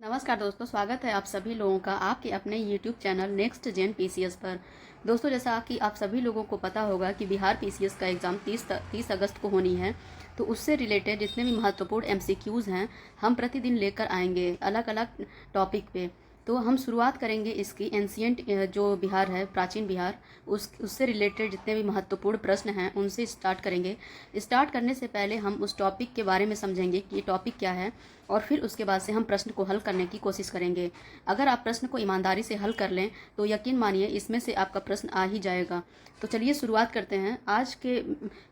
नमस्कार दोस्तों, स्वागत है आप सभी लोगों का आपके अपने YouTube channel next gen PCS पर। दोस्तों, जैसा कि आप सभी लोगों को पता होगा कि बिहार पीसीएस का एग्ज़ाम 30 अगस्त को होनी है। तो उससे रिलेटेड जितने भी महत्वपूर्ण एमसीक्यूज़ हैं हम प्रतिदिन लेकर आएंगे अलग अलग टॉपिक पे। तो हम शुरुआत करेंगे इसकी एंशियंट जो बिहार है, प्राचीन बिहार, उससे रिलेटेड जितने भी महत्वपूर्ण प्रश्न हैं उनसे स्टार्ट करेंगे। स्टार्ट करने से पहले हम उस टॉपिक के बारे में समझेंगे कि ये टॉपिक क्या है, और फिर उसके बाद से हम प्रश्न को हल करने की कोशिश करेंगे। अगर आप प्रश्न को ईमानदारी से हल कर लें तो यकीन मानिए इसमें से आपका प्रश्न आ ही जाएगा। तो चलिए शुरुआत करते हैं। आज के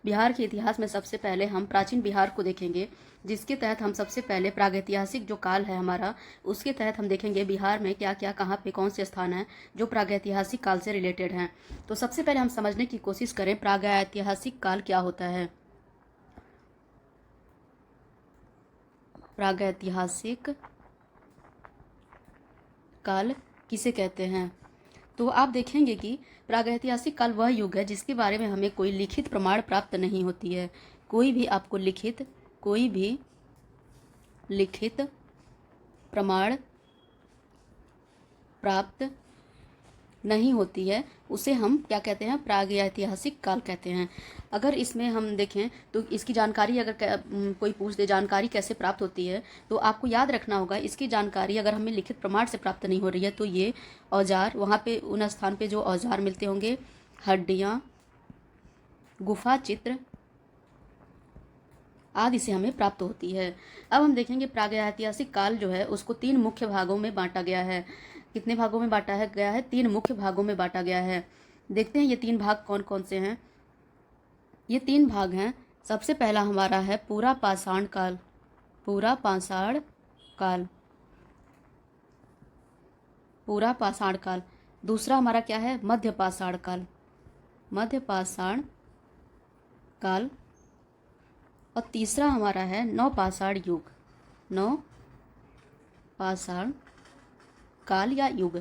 बिहार के इतिहास में सबसे पहले हम प्राचीन बिहार को देखेंगे, जिसके तहत हम सबसे पहले प्रागैतिहासिक जो काल है हमारा, उसके तहत हम देखेंगे बिहार में क्या क्या, कहाँ पे, कौन से स्थान हैं जो प्रागैतिहासिक काल से रिलेटेड हैं। तो सबसे पहले हम समझने की कोशिश करें प्रागैतिहासिक काल क्या होता है। प्रागैतिहासिक काल किसे कहते हैं? तो आप देखेंगे कि प्रागैतिहासिक काल वह युग है जिसके बारे में हमें कोई लिखित प्रमाण प्राप्त नहीं होती है। कोई भी लिखित प्रमाण प्राप्त नहीं होती है, उसे हम क्या कहते हैं? प्रागैतिहासिक काल कहते हैं। अगर इसमें हम देखें तो इसकी जानकारी अगर कोई पूछ दे जानकारी कैसे प्राप्त होती है, तो आपको याद रखना होगा इसकी जानकारी अगर हमें लिखित प्रमाण से प्राप्त नहीं हो रही है तो ये औजार, वहाँ पे उन स्थान पे जो औजार मिलते होंगे, हड्डियाँ, गुफा चित्र आदि से हमें प्राप्त होती है। अब हम देखेंगे प्रागैतिहासिक काल जो है उसको 3 मुख्य भागों में बांटा गया है। कितने भागों में बांटा है गया है? 3 मुख्य भागों में बांटा गया है। देखते हैं ये 3 भाग कौन कौन से हैं। ये 3 भाग हैं। सबसे पहला हमारा है पूरा पाषाण काल। पूरा पाषाण काल, पूरा पाषाण काल। दूसरा हमारा क्या है? मध्य पाषाण काल, मध्य पाषाण काल। और तीसरा हमारा है नवपाषाण युग, नवपाषाण काल या युग।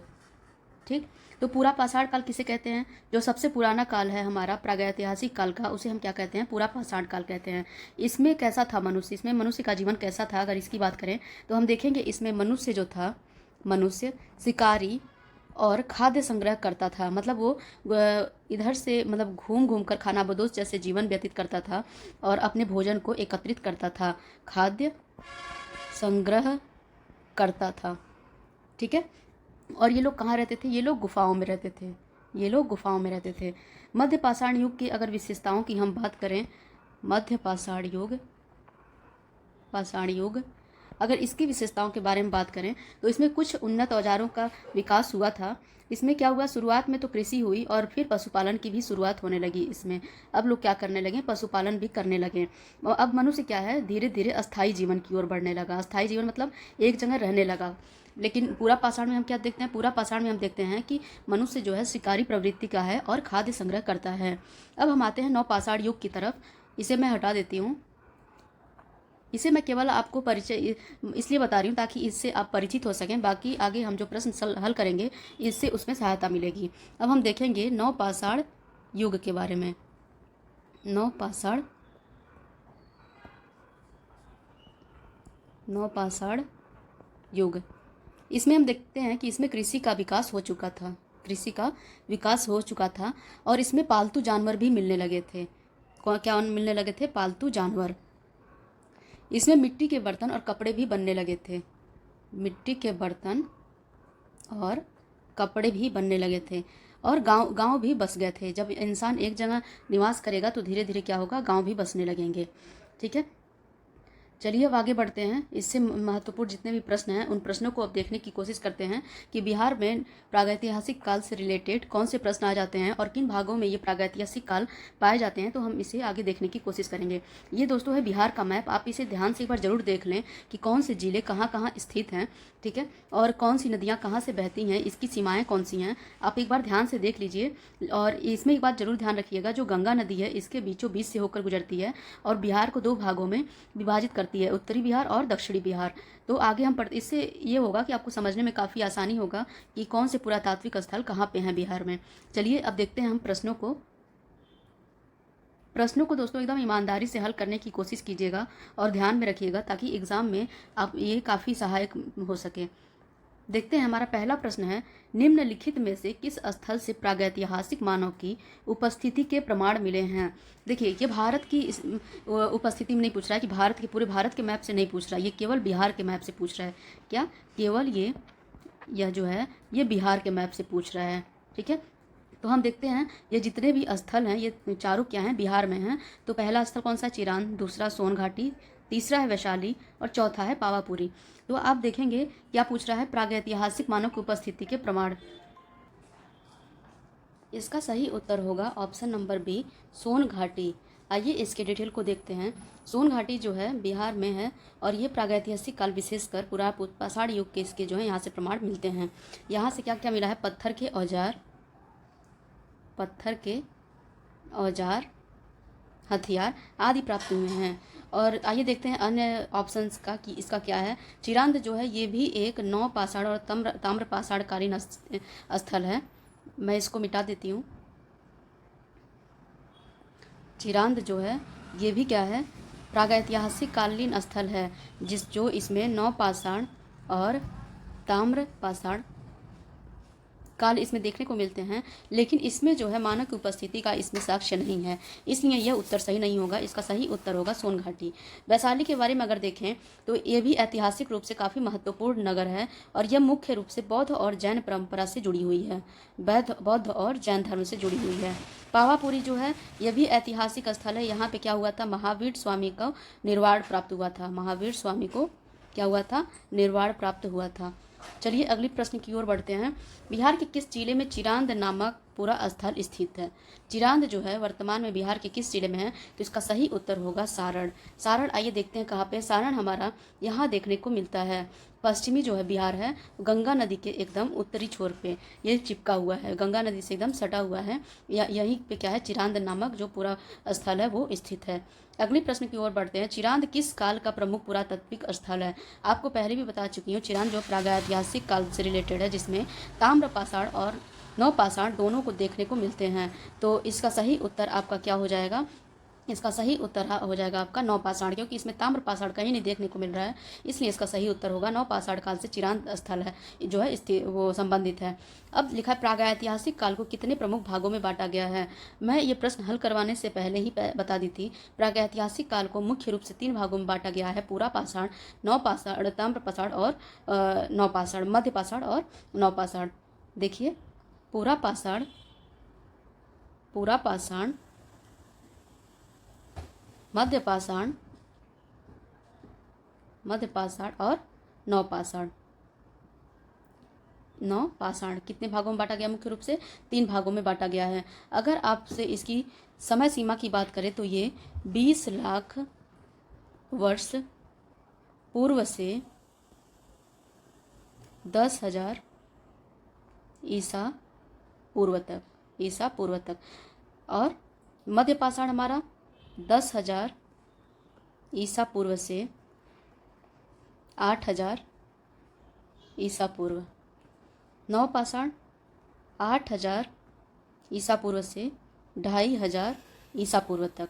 ठीक, तो पूरा पाषाण काल किसे कहते हैं? जो सबसे पुराना काल है हमारा प्रागैतिहासिक काल का, उसे हम क्या कहते हैं? पूरा पाषाण काल कहते हैं। इसमें कैसा था मनुष्य, इसमें मनुष्य का जीवन कैसा था अगर इसकी बात करें तो हम देखेंगे इसमें मनुष्य जो था, मनुष्य शिकारी और खाद्य संग्रह करता था। मतलब वो इधर से मतलब घूम घूम कर खानाबदोश जैसे जीवन व्यतीत करता था और अपने भोजन को एकत्रित करता था, खाद्य संग्रह करता था। ठीक है, और ये लोग कहाँ रहते थे? ये लोग गुफाओं में रहते थे, ये लोग गुफाओं में रहते थे। मध्य पाषाण युग की अगर विशेषताओं की हम बात करें, मध्य पाषाण युग अगर इसकी विशेषताओं के बारे में बात करें तो इसमें कुछ उन्नत औजारों का विकास हुआ था। इसमें क्या हुआ? शुरुआत में तो कृषि हुई और फिर पशुपालन की भी शुरुआत होने लगी। इसमें अब लोग क्या करने लगे? पशुपालन भी करने लगे। और अब मनुष्य क्या है? धीरे धीरे अस्थायी जीवन की ओर बढ़ने लगा। अस्थायी जीवन मतलब एक जगह रहने लगा। लेकिन पूरा पाषाण में हम क्या देखते हैं? पूरा पाषाण में हम देखते हैं कि मनुष्य जो है शिकारी प्रवृत्ति का है और खाद्य संग्रह करता है। अब हम आते हैं नवपाषाण युग की तरफ। इसे मैं हटा देती हूँ। इसे मैं केवल आपको परिचय इसलिए बता रही हूँ ताकि इससे आप परिचित हो सकें। बाकी आगे हम जो प्रश्न हल करेंगे इससे उसमें सहायता मिलेगी। अब हम देखेंगे नवपाषाण युग के बारे में। नवपाषाण युग, इसमें हम देखते हैं कि इसमें कृषि का विकास हो चुका था, कृषि का विकास हो चुका था और इसमें पालतू जानवर भी मिलने लगे थे। क्या मिलने लगे थे? पालतू जानवर। इसमें मिट्टी के बर्तन और कपड़े भी बनने लगे थे, मिट्टी के बर्तन और कपड़े भी बनने लगे थे। और गांव भी बस गए थे। जब इंसान एक जगह निवास करेगा तो धीरे धीरे क्या होगा? गांव भी बसने लगेंगे। ठीक है, चलिए अब आगे बढ़ते हैं। इससे महत्वपूर्ण जितने भी प्रश्न हैं उन प्रश्नों को अब देखने की कोशिश करते हैं कि बिहार में प्रागैतिहासिक काल से रिलेटेड कौन से प्रश्न आ जाते हैं और किन भागों में ये प्रागैतिहासिक काल पाए जाते हैं। तो हम इसे आगे देखने की कोशिश करेंगे। ये दोस्तों है बिहार का मैप। आप इसे ध्यान से एक बार जरूर देख लें कि कौन से जिले कहाँ कहाँ स्थित हैं। ठीक है, और कौन सी नदियाँ कहाँ से बहती हैं, इसकी सीमाएँ कौन सी हैं, आप एक बार ध्यान से देख लीजिए। और इसमें एक बात जरूर ध्यान रखिएगा, जो गंगा नदी है इसके बीचों बीच से होकर गुजरती है और बिहार को 2 भागों में विभाजित करती है, उत्तरी बिहार और दक्षिणी बिहार। तो आगे हम इससे ये होगा कि आपको समझने में काफ़ी आसानी होगा कि कौन से पुरातात्विक स्थल कहाँ पे हैं बिहार में। चलिए अब देखते हैं हम प्रश्नों को। प्रश्नों को दोस्तों एकदम ईमानदारी से हल करने की कोशिश कीजिएगा और ध्यान में रखिएगा, ताकि एग्ज़ाम में आप ये काफ़ी सहायक हो सके। देखते हैं, हमारा पहला प्रश्न है, निम्नलिखित में से किस स्थल से प्रागैतिहासिक मानव की उपस्थिति के प्रमाण मिले हैं। देखिए, ये भारत की इस उपस्थिति में नहीं पूछ रहा है कि भारत के पूरे भारत के मैप से नहीं पूछ रहा है, ये केवल बिहार के मैप से पूछ रहा है। क्या? केवल यह जो है ये बिहार के मैप से पूछ रहा है। ठीक है, तो हम देखते हैं ये जितने भी स्थल हैं ये चारों क्या हैं, बिहार में हैं। तो पहला स्थल कौन सा? चिरांद, दूसरा सोन घाटी, तीसरा है वैशाली और चौथा है पावापुरी। तो आप देखेंगे क्या पूछ रहा है, प्रागैतिहासिक मानव की उपस्थिति के प्रमाण। इसका सही उत्तर होगा ऑप्शन नंबर बी, सोन घाटी। आइए इसके डिटेल को देखते हैं। सोन घाटी जो है बिहार में है और ये प्रागैतिहासिक काल विशेषकर पुरापाषाण युग के इसके जो है यहाँ से प्रमाण मिलते हैं। यहाँ से क्या क्या मिला है? पत्थर के औजार, हथियार आदि प्राप्त हुए हैं। और आइए देखते हैं अन्य ऑप्शंस का कि इसका क्या है। चिरांद जो है ये भी एक नवपाषाण और ताम्रपाषाण कालीन स्थल है। मैं इसको मिटा देती हूँ। चिरांद जो है ये भी क्या है? प्रागैतिहासिक कालीन स्थल है, जो इसमें नवपाषाण और ताम्रपाषाण काल इसमें देखने को मिलते हैं, लेकिन इसमें जो है मानव की उपस्थिति का इसमें साक्ष्य नहीं है, इसलिए यह उत्तर सही नहीं होगा। इसका सही उत्तर होगा सोन घाटी। वैशाली के बारे में अगर देखें तो ये भी ऐतिहासिक रूप से काफ़ी महत्वपूर्ण नगर है और यह मुख्य रूप से बौद्ध और जैन परंपरा से जुड़ी हुई है, बौद्ध और जैन धर्म से जुड़ी हुई है। पावापुरी जो है यह भी ऐतिहासिक स्थल है। यहाँ पे क्या हुआ था? महावीर स्वामी को निर्वाण प्राप्त हुआ था। महावीर स्वामी को क्या हुआ था? निर्वाण प्राप्त हुआ था। चलिए अगली प्रश्न की ओर बढ़ते हैं। बिहार के किस जिले में चिरांद नामक पूरा स्थल स्थित है? चिरांद जो है वर्तमान में बिहार के किस जिले में है? तो इसका सही उत्तर होगा सारण। सारण आइए देखते हैं कहाँ पे। सारण हमारा यहाँ देखने को मिलता है। पश्चिमी जो है बिहार है, गंगा नदी के एकदम उत्तरी छोर पे ये चिपका हुआ है, गंगा नदी से एकदम सटा हुआ है। यहीं पे क्या है? चिरांद नामक जो पूरा स्थल है वो स्थित है। अगले प्रश्न की ओर बढ़ते हैं। चिरांद किस काल का प्रमुख पुरातात्विक स्थल है? आपको पहले भी बता चुकी हूँ, चिरांद जो प्रागैतिहासिक काल से रिलेटेड है, जिसमें ताम्रपाषाण और नवपाषाण दोनों को देखने को मिलते हैं। तो इसका सही उत्तर आपका क्या हो जाएगा? इसका सही उत्तर हो जाएगा आपका नवपाषाण, क्योंकि इसमें ताम्रपाषाण कहीं नहीं देखने को मिल रहा है, इसलिए इसका सही उत्तर होगा नवपाषाण काल से चिरांद स्थल है जो है वो संबंधित है। अब लिखा है प्रागैतिहासिक काल को कितने प्रमुख भागों में बांटा गया है? मैं ये प्रश्न हल करवाने से पहले ही बता दी थी। प्रागैतिहासिक काल को मुख्य रूप से 3 भागों में बांटा गया है: पुरापाषाण, नवपाषाण, ताम्रपाषाण और नवपाषाण, मध्यपाषाण और नवपाषाण। देखिए, पुरापाषाण, मध्यपाषाण और नवपाषाण। कितने भागों में बांटा गया? मुख्य रूप से 3 भागों में बांटा गया है। अगर आपसे इसकी समय सीमा की बात करें तो ये 20 लाख वर्ष पूर्व से 10,000 ईसा पूर्व तक, और मध्यपाषाण हमारा 10,000 ईसा पूर्व से 8,000 ईसा पूर्व। नवपाषाण 8,000 ईसा पूर्व से 2,500 ईसा पूर्व तक।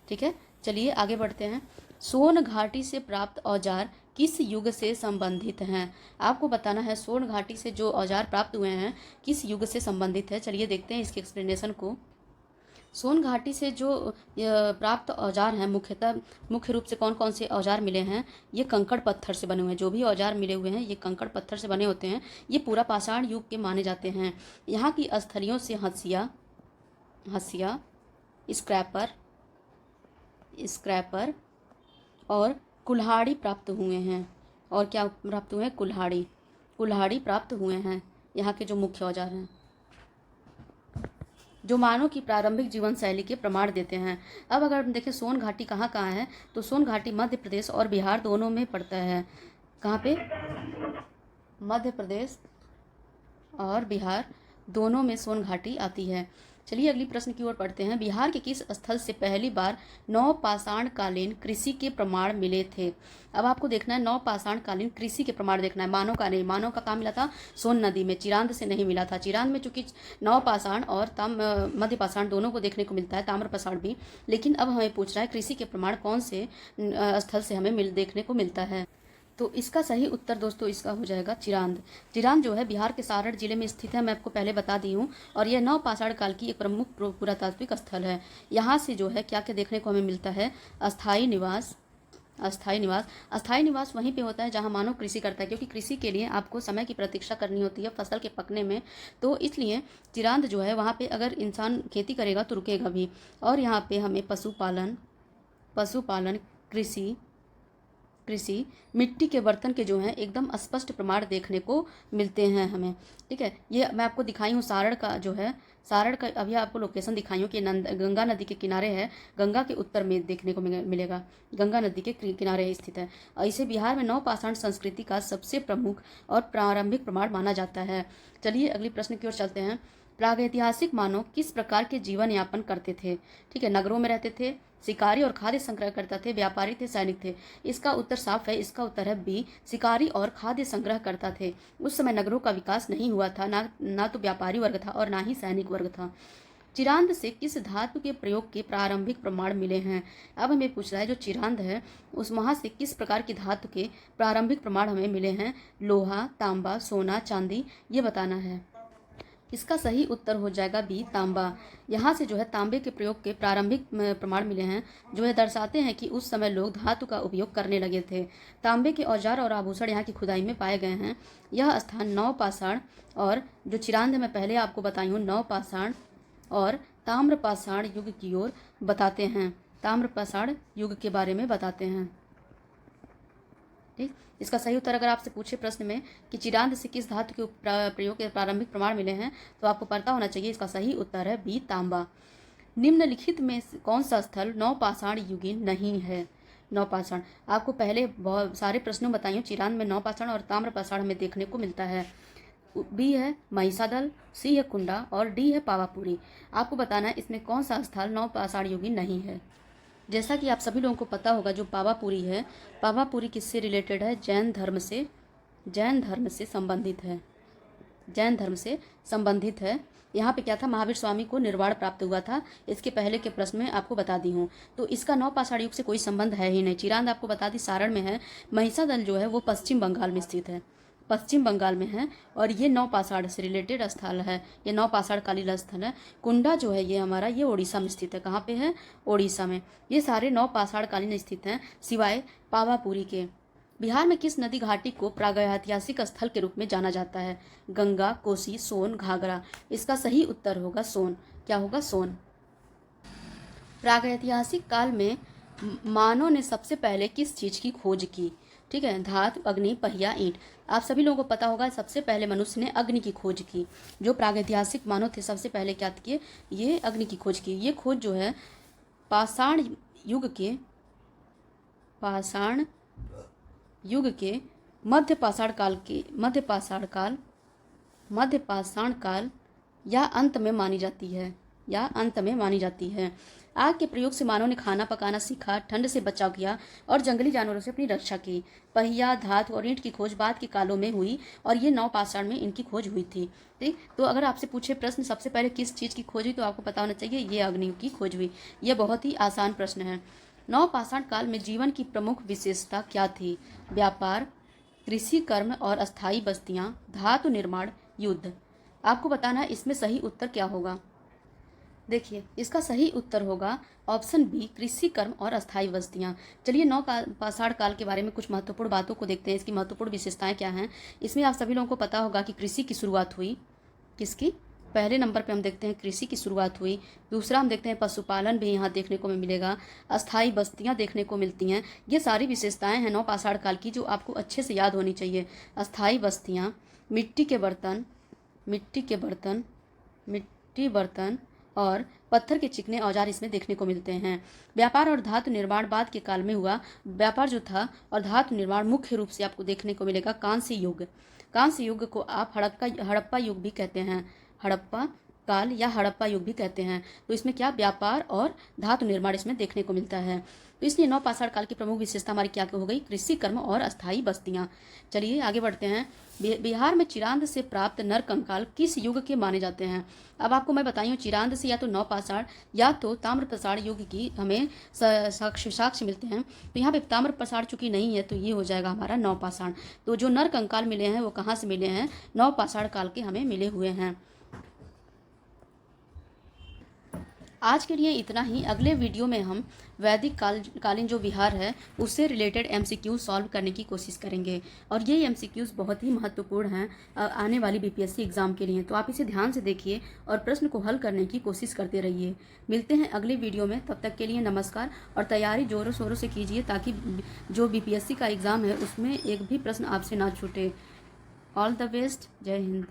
ठीक है, चलिए आगे बढ़ते हैं। सोन घाटी से प्राप्त औजार किस युग से संबंधित हैं? आपको बताना है सोन घाटी से जो औजार प्राप्त हुए हैं किस युग से संबंधित है। चलिए देखते हैं इसके एक्सप्लेनेशन को। सोन घाटी से जो प्राप्त औजार हैं, मुख्य रूप से कौन कौन से औजार मिले हैं? ये कंकड़ पत्थर से बने हुए हैं। जो भी औजार मिले हुए हैं ये कंकड़ पत्थर से बने होते हैं। ये पूरा पाषाण युग के माने जाते हैं। यहाँ की स्थलियों से हंसिया, स्क्रैपर और कुल्हाड़ी प्राप्त हुए हैं। और क्या प्राप्त हुए हैं? कुल्हाड़ी प्राप्त हुए हैं। यहाँ के जो मुख्य औजार हैं जो मानव की प्रारंभिक जीवन शैली के प्रमाण देते हैं। अब अगर हम देखें सोन घाटी कहाँ कहाँ है, तो सोन घाटी मध्य प्रदेश और बिहार दोनों में पड़ता है। कहाँ पे? मध्य प्रदेश और बिहार दोनों में सोन घाटी आती है। चलिए अगली प्रश्न की ओर पढ़ते हैं। बिहार के किस स्थल से पहली बार नवपाषाण कालीन कृषि के प्रमाण मिले थे? अब आपको देखना है नवपाषाण कालीन कृषि के प्रमाण देखना है, मानव का नहीं। मानव का कहाँ मिला था? सोन नदी में, चिरांद से नहीं मिला था। चिरांद में चूंकि नवपाषाण और मध्यपाषाण दोनों को देखने को मिलता है, ताम्रपाषाण भी, लेकिन अब हमें पूछ रहा है कृषि के प्रमाण कौन से स्थल से हमें देखने को मिलता है। तो इसका सही उत्तर दोस्तों इसका हो जाएगा चिरांद। चिरांद जो है बिहार के सारण जिले में स्थित है, मैं आपको पहले बता दी हूँ, और यह नवपाषाण काल की एक प्रमुख पुरातात्विक स्थल है। यहाँ से जो है क्या क्या देखने को हमें मिलता है? अस्थायी निवास। अस्थायी निवास वहीं पे होता है जहाँ मानव कृषि करता है, क्योंकि कृषि के लिए आपको समय की प्रतीक्षा करनी होती है फसल के पकने में, तो इसलिए चिरांद जो है वहाँ पे अगर इंसान खेती करेगा तो रुकेगा भी। और यहाँ पे हमें पशुपालन, कृषि, मिट्टी के बर्तन के जो हैं एकदम स्पष्ट प्रमाण देखने को मिलते हैं हमें। ठीक है, ये मैं आपको दिखाई हूँ सारण का जो है, सारण का अभी आपको लोकेशन दिखाई हूँ कि गंगा नदी के किनारे है, गंगा के उत्तर में देखने को मिलेगा, गंगा नदी के किनारे स्थित है। और इसे बिहार में नवपाषाण संस्कृति का सबसे प्रमुख और प्रारंभिक प्रमाण माना जाता है। चलिए अगली प्रश्न की ओर चलते हैं। प्रागैतिहासिक मानव किस प्रकार के जीवन यापन करते थे? ठीक है, नगरों में रहते थे, शिकारी और खाद्य संग्रह करता थे, व्यापारी थे, सैनिक थे। इसका उत्तर साफ है, इसका उत्तर है बी, शिकारी और खाद्य संग्रह करता थे। उस समय नगरों का विकास नहीं हुआ था, ना तो व्यापारी वर्ग था और ना ही सैनिक वर्ग था। चिरांद से किस धातु के प्रयोग के प्रारंभिक प्रमाण मिले हैं? अब हमें पूछ रहा है जो चिरांद है उस वहाँ से किस प्रकार की धातु के प्रारंभिक प्रमाण हमें मिले हैं? लोहा, तांबा, सोना, चांदी, ये बताना है। इसका सही उत्तर हो जाएगा बी, तांबा। यहाँ से जो है तांबे के प्रयोग के प्रारंभिक प्रमाण मिले हैं, जो है दर्शाते हैं कि उस समय लोग धातु का उपयोग करने लगे थे। तांबे के औजार और आभूषण यहाँ की खुदाई में पाए गए हैं। यह स्थान नवपाषाण और जो चिरांद मैं पहले आपको बताई हूँ नवपाषाण और ताम्रपाषाण युग की ओर बताते हैं, ताम्रपाषाण युग के बारे में बताते हैं। ठीक, इसका सही उत्तर अगर आपसे पूछे प्रश्न में कि चिरांद से किस धातु के प्रयोग के प्रारंभिक प्रमाण मिले हैं, तो आपको पता होना चाहिए इसका सही उत्तर है बी, तांबा। निम्नलिखित में कौन सा स्थल नवपाषाण युगीन नहीं है? नवपाषाण आपको पहले बहुत सारे प्रश्नों बताइए, चिरांद में नवपाषाण और ताम्रपाषाण में देखने को मिलता है। बी है महिषादल, सी है कुंडा और डी है पावापुरी। आपको बताना है इसमें कौन सा स्थल नवपाषाण युगीन नहीं है। जैसा कि आप सभी लोगों को पता होगा जो पावापुरी है, पावापुरी किससे रिलेटेड है? जैन धर्म से संबंधित है, जैन धर्म से संबंधित है। यहाँ पे क्या था? महावीर स्वामी को निर्वाण प्राप्त हुआ था। इसके पहले के प्रश्न में आपको बता दी हूँ, तो इसका नवपाषाण युग से कोई संबंध है ही नहीं। चिरांद आपको बता दी सारण में है, महिषादल जो है वो पश्चिम बंगाल में स्थित है, पश्चिम बंगाल में है, और ये नवपाषाण से रिलेटेड स्थल है, ये नवपाषाण कालीन स्थल है। कुंडा जो है ये हमारा ये ओडिशा में स्थित है। कहाँ पे है? ओडिशा में। ये सारे नवपाषाण कालीन स्थित हैं सिवाय पावापुरी के। बिहार में किस नदी घाटी को प्रागैतिहासिक स्थल के रूप में जाना जाता है? गंगा, कोसी, सोन, घाघरा। इसका सही उत्तर होगा सोन। क्या होगा? सोन। प्रागैतिहासिक काल में मानव ने सबसे पहले किस चीज की खोज की? ठीक है, धातु, अग्नि, पहिया, ईंट। आप सभी लोगों को पता होगा सबसे पहले मनुष्य ने अग्नि की खोज की। जो प्रागैतिहासिक मानव थे सबसे पहले क्या किए? ये अग्नि की खोज की। ये खोज जो है पाषाण युग के मध्यपाषाण काल या अंत में मानी जाती है। आग के प्रयोग से मानव ने खाना पकाना सीखा, ठंड से बचाव किया और जंगली जानवरों से अपनी रक्षा की। पहिया, धातु और ईंट की खोज बाद के कालों में हुई और ये नवपाषाण में इनकी खोज हुई थी। ठीक, तो अगर आपसे पूछे प्रश्न सबसे पहले किस चीज़ की खोज हुई, तो आपको पता होना चाहिए ये अग्नि की खोज हुई। ये बहुत ही आसान प्रश्न है। नवपाषाण काल में जीवन की प्रमुख विशेषता क्या थी? व्यापार, कृषि कर्म और अस्थायी बस्तियां, धातु निर्माण, युद्ध। आपको बताना है इसमें सही उत्तर क्या होगा। देखिए इसका सही उत्तर होगा ऑप्शन बी, कृषि कर्म और अस्थायी बस्तियां। चलिए नवपाषाण काल के बारे में कुछ महत्वपूर्ण बातों को देखते हैं, इसकी महत्वपूर्ण विशेषताएं क्या हैं। इसमें आप सभी लोगों को पता होगा कि कृषि की शुरुआत हुई, किसकी? पहले नंबर पे हम देखते हैं कृषि की शुरुआत हुई। दूसरा हम देखते हैं पशुपालन भी यहाँ देखने को मिलेगा, अस्थायी बस्तियाँ देखने को मिलती हैं। ये सारी विशेषताएं हैं नवपाषाण काल की जो आपको अच्छे से याद होनी चाहिए। अस्थायी बस्तियाँ, मिट्टी बर्तन और पत्थर के चिकने औजार इसमें देखने को मिलते हैं। व्यापार और धातु निर्माण बाद के काल में हुआ। व्यापार जो था और धातु निर्माण मुख्य रूप से आपको देखने को मिलेगा कांस्य युग। कांस्य युग को आप हड़प्पा युग भी कहते हैं। हड़प्पा काल या हड़प्पा युग भी कहते हैं। तो इसमें क्या व्यापार और धातु निर्माण इसमें देखने को मिलता है। तो इसलिए नवपाषाण काल की प्रमुख विशेषता हमारी क्या हो गई, कृषि कर्म और अस्थायी बस्तियां। चलिए आगे बढ़ते हैं। बिहार में चिरांद से प्राप्त नर कंकाल किस युग के माने जाते हैं। अब आपको मैं बताई हूँ, चिरांद से या तो नवपाषाण या तो ताम्रपाषाण युग की हमें साक्ष्य मिलते हैं। तो यहाँ पे ताम्रपाषाण चूंकि नहीं है तो ये हो जाएगा हमारा नवपाषाण। तो जो नर कंकाल मिले हैं वो कहाँ से मिले हैं, नवपाषाण काल के हमें मिले हुए हैं। आज के लिए इतना ही। अगले वीडियो में हम वैदिक कालीन जो विहार है उससे रिलेटेड एमसीक्यू सॉल्व करने की कोशिश करेंगे, और ये एमसीक्यूज बहुत ही महत्वपूर्ण हैं आने वाली बीपीएससी एग्जाम के लिए। तो आप इसे ध्यान से देखिए और प्रश्न को हल करने की कोशिश करते रहिए। मिलते हैं अगले वीडियो में, तब तक के लिए नमस्कार। और तैयारी जोरों शोरों से कीजिए ताकि जो बीपीएससी का एग्ज़ाम है उसमें एक भी प्रश्न आपसे ना छूटे। All the best. जय हिंद।